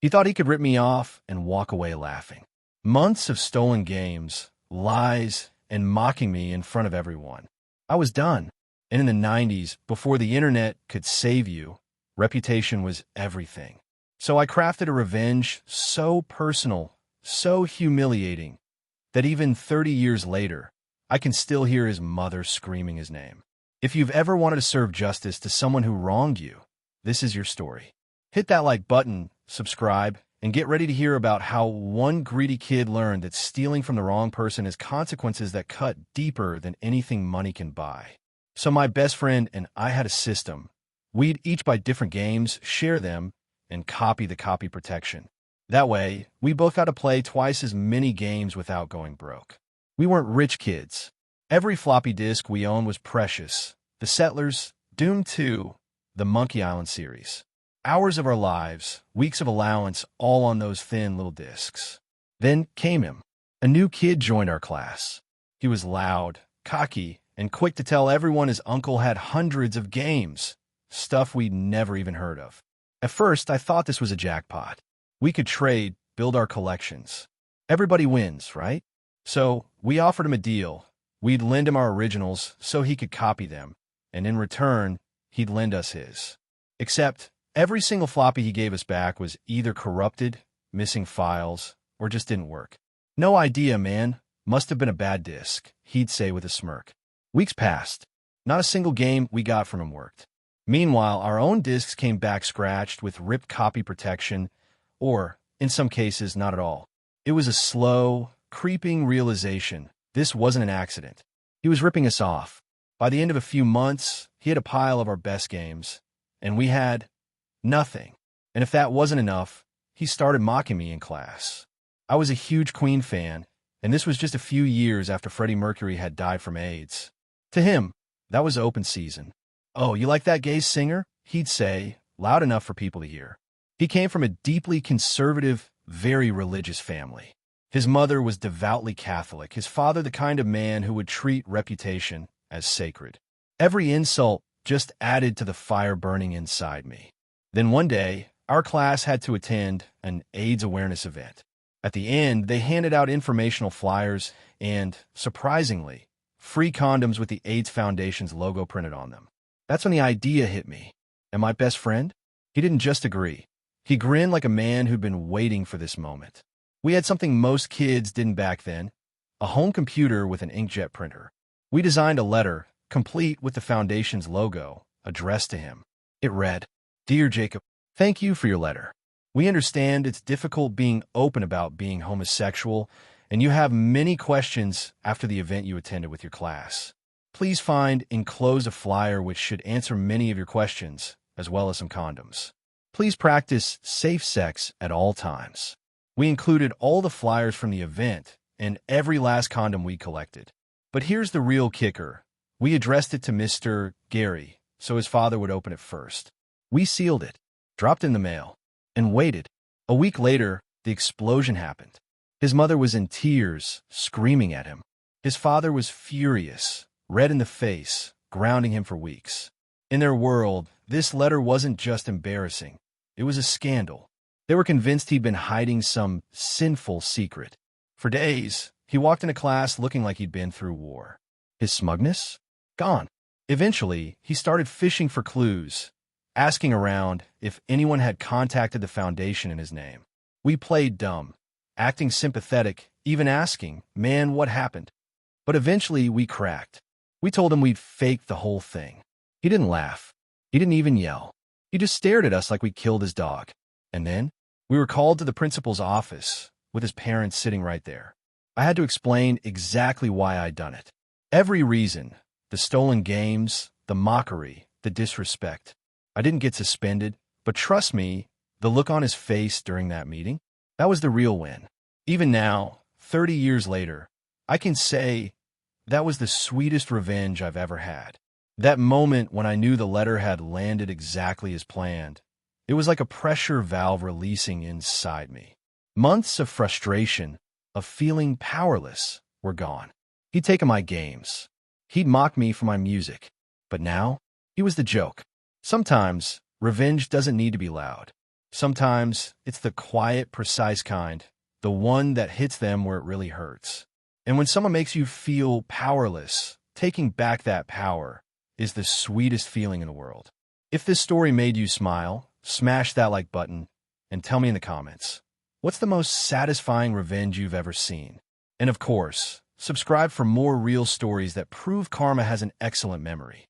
He thought he could rip me off and walk away laughing. Months of stolen games, lies, and mocking me in front of everyone. I was done. And in the 90s, before the internet could save you, reputation was everything. So I crafted a revenge so personal, so humiliating, that even 30 years later, I can still hear his mother screaming his name. If you've ever wanted to serve justice to someone who wronged you, this is your story. Hit that like button, subscribe, and get ready to hear about how one greedy kid learned that stealing from the wrong person has consequences that cut deeper than anything money can buy. So my best friend and I had a system. We'd each buy different games, share them, and copy the copy protection. That way, we both got to play twice as many games without going broke. We weren't rich kids. Every floppy disk we owned was precious. The Settlers, Doom 2, the Monkey Island series. Hours of our lives, weeks of allowance, all on those thin little disks. Then came him. A new kid joined our class. He was loud, cocky, and quick to tell everyone his uncle had hundreds of games, stuff we'd never even heard of. At first, I thought this was a jackpot. We could trade, build our collections. Everybody wins, right? So we offered him a deal. We'd lend him our originals so he could copy them, and in return, he'd lend us his. Except, every single floppy he gave us back was either corrupted, missing files, or just didn't work. No idea, man. Must have been a bad disk, he'd say with a smirk. Weeks passed. Not a single game we got from him worked. Meanwhile, our own disks came back scratched with ripped copy protection, or, in some cases, not at all. It was a slow, creeping realization. This wasn't an accident. He was ripping us off. By the end of a few months, he had a pile of our best games, and we had nothing. And if that wasn't enough, he started mocking me in class. I was a huge Queen fan, and this was just a few years after Freddie Mercury had died from AIDS. To him, that was open season. "Oh, you like that gay singer?" he'd say, loud enough for people to hear. He came from a deeply conservative, very religious family. His mother was devoutly Catholic, his father the kind of man who would treat reputation as sacred. Every insult just added to the fire burning inside me. Then one day, our class had to attend an AIDS awareness event. At the end, they handed out informational flyers and, surprisingly, free condoms with the AIDS Foundation's logo printed on them. That's when the idea hit me. And my best friend? He didn't just agree. He grinned like a man who'd been waiting for this moment. We had something most kids didn't back then, a home computer with an inkjet printer. We designed a letter, complete with the Foundation's logo, addressed to him. It read, "Dear Jacob, thank you for your letter. We understand it's difficult being open about being homosexual, and you have many questions after the event you attended with your class. Please find enclosed a flyer which should answer many of your questions, as well as some condoms. Please practice safe sex at all times." We included all the flyers from the event and every last condom we collected. But here's the real kicker. We addressed it to Mr. Gary, so his father would open it first. We sealed it, dropped in the mail, and waited. A week later, the explosion happened. His mother was in tears, screaming at him. His father was furious, red in the face, grounding him for weeks. In their world, this letter wasn't just embarrassing. It was a scandal. They were convinced he'd been hiding some sinful secret. For days, he walked into class looking like he'd been through war. His smugness? Gone. Eventually, he started fishing for clues, asking around if anyone had contacted the Foundation in his name. We played dumb, acting sympathetic, even asking, "Man, what happened?" But eventually, we cracked. We told him we'd faked the whole thing. He didn't laugh. He didn't even yell. He just stared at us like we killed his dog. And then, we were called to the principal's office, with his parents sitting right there. I had to explain exactly why I'd done it. Every reason. The stolen games, the mockery, the disrespect. I didn't get suspended, but trust me, the look on his face during that meeting, that was the real win. Even now, 30 years later, I can say that was the sweetest revenge I've ever had. That moment when I knew the letter had landed exactly as planned, it was like a pressure valve releasing inside me. Months of frustration, of feeling powerless, were gone. He'd taken my games. He'd mocked me for my music. But now, he was the joke. Sometimes, revenge doesn't need to be loud. Sometimes it's the quiet, precise kind, the one that hits them where it really hurts. And when someone makes you feel powerless, taking back that power is the sweetest feeling in the world. If this story made you smile, smash that like button and tell me in the comments, what's the most satisfying revenge you've ever seen? And of course, subscribe for more real stories that prove karma has an excellent memory.